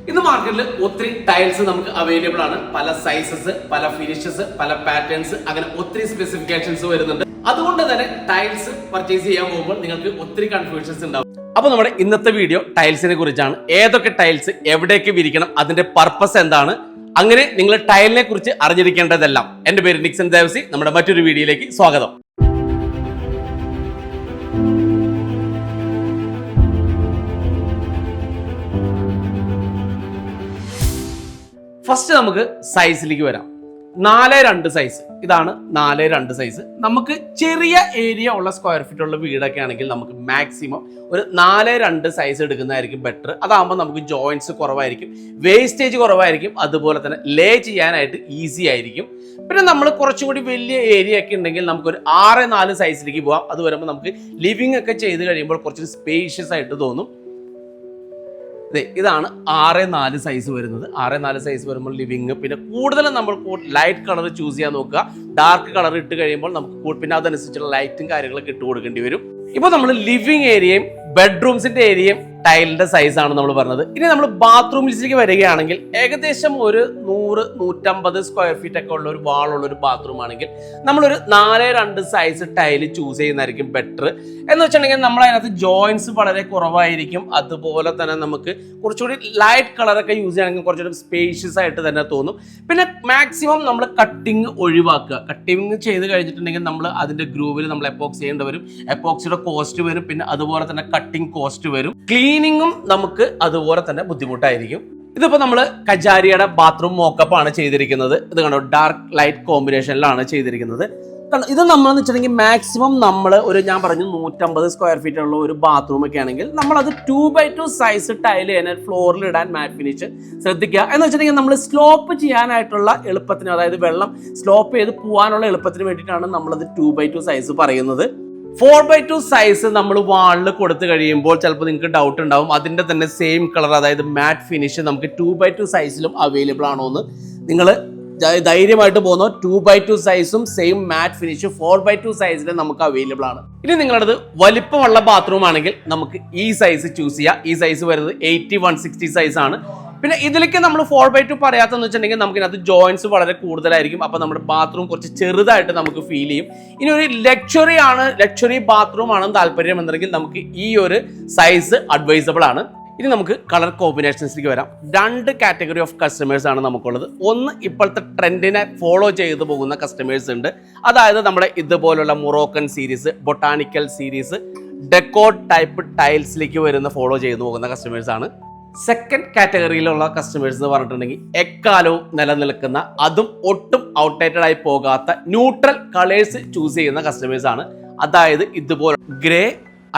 ഇന്ന് മാർക്കറ്റിൽ ഒത്തിരി ടൈൽസ് നമുക്ക് അവൈലബിൾ ആണ്. പല സൈസസ്, പല ഫിനിഷസ്, പല പാറ്റേൺസ്, അങ്ങനെ ഒത്തിരി സ്പെസിഫിക്കേഷൻസ് വരുന്നുണ്ട്. അതുകൊണ്ട് തന്നെ ടൈൽസ് പർച്ചേസ് ചെയ്യാൻ പോകുമ്പോൾ നിങ്ങൾക്ക് ഒത്തിരി കൺഫ്യൂഷൻസ് ഉണ്ടാവും. അപ്പൊ നമ്മുടെ ഇന്നത്തെ വീഡിയോ ടൈൽസിനെ കുറിച്ചാണ്. ഏതൊക്കെ ടൈൽസ് എവിടേക്ക് വിരിക്കണം, അതിന്റെ പർപ്പസ് എന്താണ്, അങ്ങനെ നിങ്ങൾ ടൈലിനെ കുറിച്ച് അറിഞ്ഞിരിക്കേണ്ടതെല്ലാം. എന്റെ പേര് നിക്സൺ ദേവസി. നമ്മുടെ മറ്റൊരു വീഡിയോയിലേക്ക് സ്വാഗതം. ഫസ്റ്റ് നമുക്ക് സൈസിലേക്ക് വരാം. 4x2 സൈസ്, ഇതാണ് 4x2 സൈസ്. നമുക്ക് ചെറിയ ഏരിയ ഉള്ള സ്ക്വയർ ഫീറ്റ് ഉള്ള വീടൊക്കെ ആണെങ്കിൽ നമുക്ക് മാക്സിമം ഒരു 4x2 സൈസ് എടുക്കുന്നതായിരിക്കും ബെറ്റർ. അതാകുമ്പോൾ നമുക്ക് ജോയിന്റ്സ് കുറവായിരിക്കും, വേസ്റ്റേജ് കുറവായിരിക്കും, അതുപോലെ തന്നെ ലേ ചെയ്യാനായിട്ട് ഈസി ആയിരിക്കും. പിന്നെ നമ്മൾ കുറച്ചും കൂടി വലിയ ഏരിയ ഒക്കെ ഉണ്ടെങ്കിൽ നമുക്കൊരു 6x4 സൈസിലേക്ക് പോകാം. അത് വരുമ്പോൾ നമുക്ക് ലിവിങ് ഒക്കെ ചെയ്ത് കഴിയുമ്പോൾ കുറച്ചൊരു സ്പേഷ്യസ് ആയിട്ട് തോന്നും. ഇതാണ് 6x4 സൈസ് വരുന്നത്. 6x4 സൈസ് വരുമ്പോൾ ലിവിങ്, പിന്നെ കൂടുതലും നമ്മൾ ലൈറ്റ് കളർ ചൂസ് ചെയ്യാൻ നോക്കുക. ഡാർക്ക് കളർ ഇട്ട് കഴിയുമ്പോൾ നമുക്ക് പിന്നെ അതനുസരിച്ചുള്ള ലൈറ്റും കാര്യങ്ങളൊക്കെ ഇട്ട് കൊടുക്കേണ്ടി വരും. ഇപ്പൊ നമ്മൾ ലിവിങ് ഏരിയയും ബെഡ്റൂംസിന്റെ ഏരിയയും ടൈലിന്റെ സൈസ് ആണ് നമ്മൾ പറഞ്ഞത്. ഇനി നമ്മൾ ബാത്റൂമിലേക്ക് വരികയാണെങ്കിൽ ഏകദേശം ഒരു 100-150 സ്ക്വയർ ഫീറ്റ് ഒക്കെ ഉള്ള ഒരു വാളുള്ള ഒരു ബാത്റൂം ആണെങ്കിൽ നമ്മളൊരു 4x2 സൈസ് ടൈല് ചൂസ് ചെയ്യുന്നതായിരിക്കും ബെറ്റർ. എന്ന് വെച്ചിട്ടുണ്ടെങ്കിൽ നമ്മൾ അതിനകത്ത് ജോയിന്റ്സ് വളരെ കുറവായിരിക്കും. അതുപോലെ തന്നെ നമുക്ക് കുറച്ചുകൂടി ലൈറ്റ് കളറൊക്കെ യൂസ് ചെയ്യണമെങ്കിൽ കുറച്ചുകൂടി സ്പേഷ്യസ് ആയിട്ട് തന്നെ തോന്നും. പിന്നെ മാക്സിമം നമ്മൾ കട്ടിങ് ഒഴിവാക്കുക. കട്ടിങ് ചെയ്ത് കഴിഞ്ഞിട്ടുണ്ടെങ്കിൽ നമ്മൾ അതിന്റെ ഗ്രൂവിൽ നമ്മൾ എപ്പോക്സ് ചെയ്യേണ്ടി വരും. എപ്പോക്സിയുടെ കോസ്റ്റ് വരും, പിന്നെ അതുപോലെ തന്നെ കട്ടിങ് കോസ്റ്റ് വരും. ക്ലീനിങ്ങും നമുക്ക് അതുപോലെ തന്നെ ബുദ്ധിമുട്ടായിരിക്കും. ഇതിപ്പോ നമ്മൾ കജാരിയുടെ ബാത്റൂം മോക്കപ്പ് ആണ് ചെയ്തിരിക്കുന്നത്. ഇത് കണ്ടോ, ഡാർക്ക് ലൈറ്റ് കോമ്പിനേഷനിലാണ് ചെയ്തിരിക്കുന്നത്. ഇത് നമ്മളെന്ന് വെച്ചിട്ടുണ്ടെങ്കിൽ മാക്സിമം നമ്മൾ ഒരു, ഞാൻ പറഞ്ഞു 150 സ്ക്വയർ ഫീറ്റ് ഉള്ള ഒരു ബാത്റൂം ഒക്കെ ആണെങ്കിൽ നമ്മളത് 2x2 സൈസ് ടൈൽ ചെയ്യാൻ ഫ്ലോറിൽ ഇടാൻ മാറ്റ് ഫിനിഷ് ശ്രദ്ധിക്കുക. എന്ന് വെച്ചിട്ടുണ്ടെങ്കിൽ നമ്മൾ സ്ലോപ്പ് ചെയ്യാനായിട്ടുള്ള എളുപ്പത്തിന്, അതായത് വെള്ളം സ്ലോപ്പ് ചെയ്ത് പോകാനുള്ള എളുപ്പത്തിന് വേണ്ടിയിട്ടാണ് നമ്മളത് 2x2 സൈസ് പറയുന്നത്. 4x2 സൈസ് നമ്മൾ വാളിൽ കൊടുത്തു കഴിയുമ്പോൾ ചിലപ്പോൾ നിങ്ങൾക്ക് ഡൗട്ട് ഉണ്ടാവും, അതിന്റെ തന്നെ സെയിം കളർ, അതായത് മാറ്റ് ഫിനിഷ് നമുക്ക് 2x2 സൈസിലും അവൈലബിൾ ആണോ എന്ന്. നിങ്ങൾ ധൈര്യമായിട്ട് പോകുന്നു. 2x2 സൈസും സെയിം മാറ്റ് ഫിനിഷ് 4x2 സൈസിൽ നമുക്ക് അവൈലബിൾ ആണ്. ഇനി നിങ്ങളത് വലിപ്പമുള്ള ബാത്റൂം ആണെങ്കിൽ നമുക്ക് ഈ സൈസ് ചൂസ് ചെയ്യാം. ഈ സൈസ് വരുന്നത് 80-160 സൈസ് ആണ്. പിന്നെ ഇതിലേക്ക് നമ്മൾ 4x2 പറയാത്തെന്ന് വെച്ചിട്ടുണ്ടെങ്കിൽ നമുക്ക് ഇതിനകത്ത് ജോയിന്റ്സ് വളരെ കൂടുതലായിരിക്കും. അപ്പൊ നമ്മുടെ ബാത്റൂം കുറച്ച് ചെറുതായിട്ട് നമുക്ക് ഫീൽ ചെയ്യും. ഇനി ഒരു ലക്ഷറി ബാത്റൂം ആണെന്ന് താല്പര്യം എന്നുണ്ടെങ്കിൽ നമുക്ക് ഈ ഒരു സൈസ് അഡ്വൈസബിൾ ആണ്. ഇനി നമുക്ക് കളർ കോമ്പിനേഷൻസിലേക്ക് വരാം. 2 കാറ്റഗറി ഓഫ് കസ്റ്റമേഴ്സ് ആണ് നമുക്കുള്ളത്. ഒന്ന്, ഇപ്പോഴത്തെ ട്രെൻഡിനെ ഫോളോ ചെയ്തു പോകുന്ന കസ്റ്റമേഴ്സ് ഉണ്ട്. അതായത് നമ്മുടെ ഇതുപോലുള്ള Moroccan series, botanical series, deco type ടൈൽസിലേക്ക് വരുന്ന ഫോളോ ചെയ്തു പോകുന്ന കസ്റ്റമേഴ്സ് ആണ്. സെക്കൻഡ് കാറ്റഗറിയിലുള്ള കസ്റ്റമേഴ്സ് എന്ന് പറഞ്ഞിട്ടുണ്ടെങ്കിൽ എക്കാലവും നിലനിൽക്കുന്ന, അതും ഒട്ടും ഔട്ട്ഡേറ്റഡ് ആയി പോകാത്ത ന്യൂട്രൽ കളേഴ്സ് ചൂസ് ചെയ്യുന്ന കസ്റ്റമേഴ്സ് ആണ്. അതായത് ഇതുപോലെ ഗ്രേ,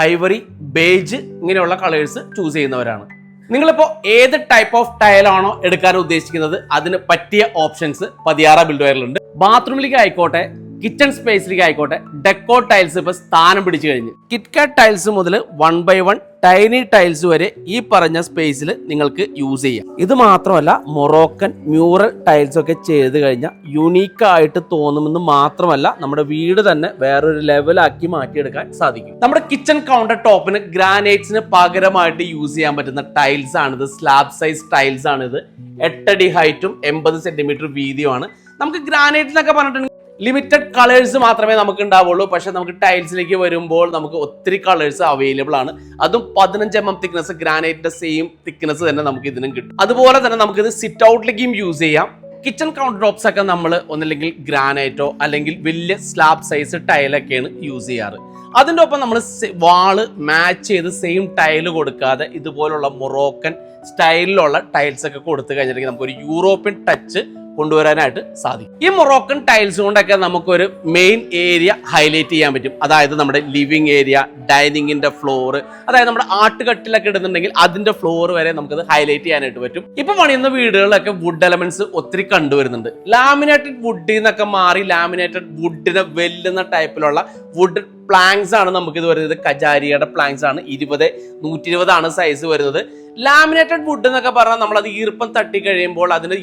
ഐവറി, ബേജ് ഇങ്ങനെയുള്ള കളേഴ്സ് ചൂസ് ചെയ്യുന്നവരാണ്. നിങ്ങളിപ്പോൾ ഏത് ടൈപ്പ് ഓഫ് ടൈലാണോ എടുക്കാൻ ഉദ്ദേശിക്കുന്നത് അതിന് പറ്റിയ ഓപ്ഷൻസ് പതിയാറ ബിൽഡ്വെയറിലുണ്ട്. ബാത്റൂമിലേക്ക് ആയിക്കോട്ടെ, കിച്ചൺ സ്പേസിലേക്ക് ആയിക്കോട്ടെ, ഡെക്കോ ടൈൽസ് ഇപ്പൊ സ്ഥാനം പിടിച്ചു കഴിഞ്ഞു. കിറ്റ്കാറ്റ് ടൈൽസ് മുതൽ 1x1 ടൈനി ടൈൽസ് വരെ ഈ പറഞ്ഞ സ്പേസിൽ നിങ്ങൾക്ക് യൂസ് ചെയ്യാം. ഇത് മാത്രമല്ല, മൊറോക്കൻ മ്യൂറൽ ടൈൽസ് ഒക്കെ ചെയ്ത് കഴിഞ്ഞാൽ യുണീക്ക് ആയിട്ട് തോന്നുമെന്ന് മാത്രമല്ല, നമ്മുടെ വീട് തന്നെ വേറൊരു ലെവലാക്കി മാറ്റിയെടുക്കാൻ സാധിക്കും. നമ്മുടെ കിച്ചൺ കൗണ്ടർ ടോപ്പിന് ഗ്രാനൈറ്റ്സിന് പകരമായിട്ട് യൂസ് ചെയ്യാൻ പറ്റുന്ന ടൈൽസ് ആണിത്. സ്ലാബ് സൈസ് ടൈൽസ് ആണിത്. 8 അടി ഹൈറ്റും 80 സെന്റിമീറ്റർ വീതിയുമാണ്. നമുക്ക് ഗ്രാനൈറ്റിനൊക്കെ പറഞ്ഞിട്ടുണ്ടെങ്കിൽ ലിമിറ്റഡ് കളേഴ്സ് മാത്രമേ നമുക്ക് ഉണ്ടാവുള്ളൂ. പക്ഷെ നമുക്ക് ടൈൽസിലേക്ക് വരുമ്പോൾ നമുക്ക് ഒത്തിരി കളേഴ്സ് അവൈലബിൾ ആണ്. അതും 15 mm തിക്നെസ്, ഗ്രാനൈറ്റിന്റെ സെയിം തിക്നെസ് തന്നെ നമുക്ക് ഇതിനും കിട്ടും. അതുപോലെ തന്നെ നമുക്ക് ഇത് സിറ്റ് ഔട്ടിലേക്കും യൂസ് ചെയ്യാം. കിച്ചൺ കൗണ്ടർ ടോപ്സ് ഒക്കെ നമ്മൾ ഒന്നില്ലെങ്കിൽ ഗ്രാനൈറ്റോ അല്ലെങ്കിൽ വലിയ സ്ലാബ് സൈസ് ടൈലൊക്കെയാണ് യൂസ് ചെയ്യാറ്. അതിൻ്റെ ഒപ്പം നമ്മൾ വാള് മാച്ച് ചെയ്ത് സെയിം ടൈല് കൊടുക്കാതെ ഇതുപോലുള്ള മൊറോക്കൻ സ്റ്റൈലിലുള്ള ടൈൽസ് ഒക്കെ കൊടുത്തു കഴിഞ്ഞിട്ടുണ്ടെങ്കിൽ നമുക്കൊരു യൂറോപ്യൻ ടച്ച് കൊണ്ടുവരാനായിട്ട് സാധിക്കും. ഈ മൊറോക്കൻ ടൈൽസ് കൊണ്ടൊക്കെ നമുക്കൊരു മെയിൻ ഏരിയ ഹൈലൈറ്റ് ചെയ്യാൻ പറ്റും. അതായത് നമ്മുടെ ലിവിങ് ഏരിയ, ഡൈനിങ്ങിന്റെ ഫ്ലോർ, അതായത് നമ്മുടെ ആട്ടുകട്ടിലൊക്കെ ഇടുന്നുണ്ടെങ്കിൽ അതിന്റെ ഫ്ലോർ വരെ നമുക്കത് ഹൈലൈറ്റ് ചെയ്യാനായിട്ട് പറ്റും. ഇപ്പൊ പണിയുന്ന വീടുകളിലൊക്കെ വുഡ് എലമെന്റ്സ് ഒത്തിരി കണ്ടുവരുന്നുണ്ട്. ലാമിനേറ്റഡ് വുഡിൽ നിന്നൊക്കെ മാറി ലാമിനേറ്റഡ് വുഡിനെ വെല്ലുന്ന ടൈപ്പിലുള്ള വുഡ് പ്ലാങ്ക്സ് ആണ് നമുക്ക് ഇത് വരുന്നത്. കജാരിയുടെ പ്ലാങ്ക്സ് ആണ്. 20-120 ആണ് സൈസ് വരുന്നത്. ലാമിനേറ്റഡ് വുഡ് എന്നൊക്കെ പറഞ്ഞാൽ നമ്മളത് ഈർപ്പം തട്ടി കഴിയുമ്പോൾ അതിന്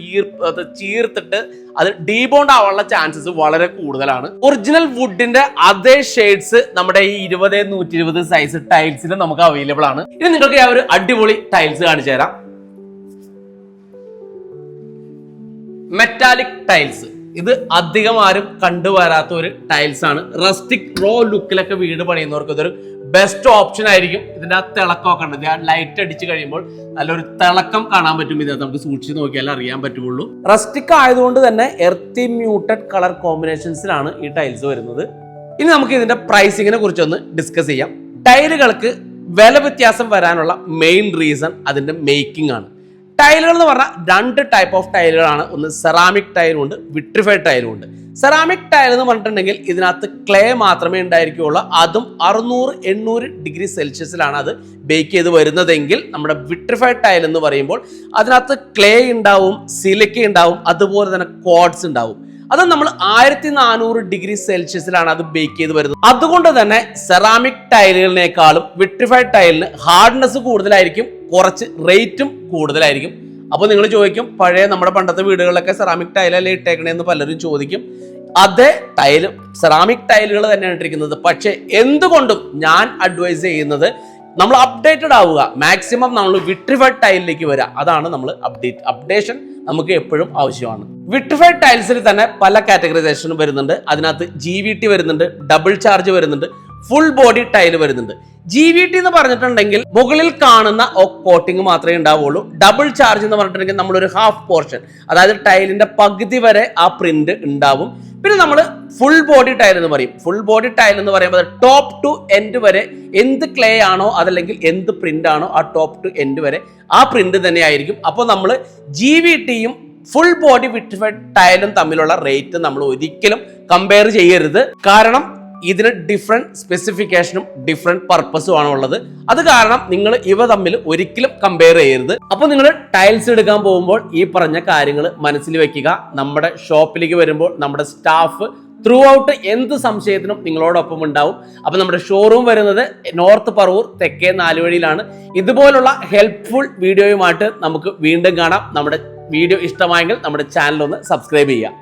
ചീർത്തിട്ട് അത് ഡീബോണ്ട് ആവാനുള്ള ചാൻസസ് വളരെ കൂടുതലാണ്. ഒറിജിനൽ വുഡിന്റെ അതേ ഷെയ്ഡ്സ് നമ്മുടെ ഈ 20-120 സൈസ് ടൈൽസിൽ നമുക്ക് അവൈലബിൾ ആണ്. ഇനി നിങ്ങൾക്ക് ഞാൻ ഒരു അടിപൊളി ടൈൽസ് കാണിച്ചു തരാം. Metallic tiles. ഇത് അധികം ആരും കണ്ടുവരാത്ത ഒരു ടൈൽസ് ആണ്. റസ്റ്റിക് റോ ലുക്കിലൊക്കെ വീട് പണിയുന്നവർക്ക് ഇതൊരു ബെസ്റ്റ് ഓപ്ഷൻ ആയിരിക്കും. ഇതിന്റെ ആ തിളക്കമൊക്കെ ഉണ്ട്. ആ ലൈറ്റ് അടിച്ച് കഴിയുമ്പോൾ നല്ലൊരു തിളക്കം കാണാൻ പറ്റും. ഇതിനകത്ത് നമുക്ക് സൂക്ഷിച്ച് നോക്കിയാൽ അറിയാൻ പറ്റുള്ളൂ. റസ്റ്റിക് ആയതുകൊണ്ട് തന്നെ എർത്തി മ്യൂട്ടഡ് കളർ കോമ്പിനേഷൻസിലാണ് ഈ ടൈൽസ് വരുന്നത്. ഇനി നമുക്ക് ഇതിന്റെ പ്രൈസിങ്ങിനെ കുറിച്ചൊന്ന് ഡിസ്കസ് ചെയ്യാം. ടൈലുകൾക്ക് വില വ്യത്യാസം വരാനുള്ള മെയിൻ റീസൺ അതിന്റെ മേക്കിംഗ് ആണ്. ടൈലുകൾ എന്ന് പറഞ്ഞാൽ 2 ടൈപ്പ് ഓഫ് ടൈലുകളാണ്. ഒന്ന് സെറാമിക് ടൈലും ഉണ്ട്, വിട്രിഫൈഡ് ടൈലും ഉണ്ട്. സെറാമിക് ടൈൽ എന്ന് പറഞ്ഞിട്ടുണ്ടെങ്കിൽ ഇതിനകത്ത് ക്ലേ മാത്രമേ ഉണ്ടായിരിക്കുകയുള്ളൂ. അതും 600-800 ഡിഗ്രി സെൽഷ്യസിലാണ് അത് ബേക്ക് ചെയ്ത് വരുന്നതെങ്കിൽ, നമ്മുടെ വിട്രിഫൈഡ് ടൈൽ എന്ന് പറയുമ്പോൾ അതിനകത്ത് ക്ലേ ഉണ്ടാവും, സിലിക്ക ഉണ്ടാവും, അതുപോലെ തന്നെ ക്വാർട്സ് ഉണ്ടാവും. അത് നമ്മൾ 1400 ഡിഗ്രി സെൽഷ്യസിലാണ് അത് ബേക്ക് ചെയ്ത് വരുന്നത്. അതുകൊണ്ട് തന്നെ സെറാമിക് ടൈലുകളിനേക്കാളും വിട്രിഫൈഡ് ടൈലിന് ഹാർഡ്നെസ് കൂടുതലായിരിക്കും, കുറച്ച് റേറ്റും കൂടുതലായിരിക്കും. അപ്പോൾ നിങ്ങൾ ചോദിക്കും, പഴയ നമ്മുടെ പണ്ടത്തെ വീടുകളിലൊക്കെ സെറാമിക് ടൈലല്ലേ ഇട്ടേക്കണേന്ന് പലരും ചോദിക്കും. അതേ ടൈല് സെറാമിക് ടൈലുകൾ തന്നെയാണ് ഇട്ടിരിക്കുന്നത്. പക്ഷേ എന്തുകൊണ്ടും ഞാൻ അഡ്വൈസ് ചെയ്യുന്നത് നമ്മൾ അപ്ഡേറ്റഡ് ആവുക, മാക്സിമം നമ്മൾ വിട്രിഫൈഡ് ടൈലിലേക്ക് വരിക. അതാണ് നമ്മൾ അപ്ഡേഷൻ നമുക്ക് എപ്പോഴും ആവശ്യമാണ്. വിട്രിഫൈഡ് ടൈൽസിൽ തന്നെ പല കാറ്റഗറൈസേഷനും വരുന്നുണ്ട്. അതിനകത്ത് GVT വരുന്നുണ്ട്, ഡബിൾ ചാർജ് വരുന്നുണ്ട്, ഫുൾ ബോഡി ടൈൽ വരുന്നുണ്ട്. GVT എന്ന് പറഞ്ഞിട്ടുണ്ടെങ്കിൽ മുകളിൽ കാണുന്ന കോട്ടിങ് മാത്രമേ ഉണ്ടാവുള്ളൂ. ഡബിൾ ചാർജ് എന്ന് പറഞ്ഞിട്ടുണ്ടെങ്കിൽ നമ്മളൊരു ഹാഫ് പോർഷൻ, അതായത് ടൈലിന്റെ പകുതി വരെ ആ പ്രിന്റ് ഉണ്ടാവും. പിന്നെ നമ്മൾ ഫുൾ ബോഡി ടൈൽ എന്ന് പറയും. ഫുൾ ബോഡി ടൈൽ എന്ന് പറയുമ്പോൾ ടോപ്പ് ടു എൻഡ് വരെ എന്ത് ക്ലേ ആണോ അതല്ലെങ്കിൽ എന്ത് പ്രിന്റ് ആണോ ആ ടോപ്പ് ടു എൻഡ് വരെ ആ പ്രിന്റ് തന്നെ ആയിരിക്കും. അപ്പോൾ നമ്മൾ GVTയും ഫുൾ ബോഡി വിട്രിഫൈഡ് ടൈലും തമ്മിലുള്ള റേറ്റ് നമ്മൾ ഒരിക്കലും കമ്പയർ ചെയ്യരുത്. കാരണം ഇതിന് ഡിഫറെന്റ് സ്പെസിഫിക്കേഷനും ഡിഫറെന്റ് പർപ്പസും ആണ് ഉള്ളത്. അത് കാരണം നിങ്ങൾ ഇവ തമ്മിൽ ഒരിക്കലും കമ്പയർ ചെയ്യരുത്. അപ്പോൾ നിങ്ങൾ ടൈൽസ് എടുക്കാൻ പോകുമ്പോൾ ഈ പറഞ്ഞ കാര്യങ്ങൾ മനസ്സിൽ വെക്കുക. നമ്മുടെ ഷോപ്പിലേക്ക് വരുമ്പോൾ നമ്മുടെ സ്റ്റാഫ് ത്രൂ ഔട്ട് എന്ത് സംശയത്തിനും നിങ്ങളോടൊപ്പം ഉണ്ടാവും. അപ്പോൾ നമ്മുടെ ഷോറൂം വരുന്നത് നോർത്ത് പറവൂർ തെക്കേ നാലുവഴിയിലാണ്. ഇതുപോലുള്ള ഹെൽപ്ഫുൾ വീഡിയോയുമായിട്ട് നമുക്ക് വീണ്ടും കാണാം. നമ്മുടെ വീഡിയോ ഇഷ്ടമായെങ്കിൽ നമ്മുടെ ചാനൽ ഒന്ന് സബ്സ്ക്രൈബ് ചെയ്യുക.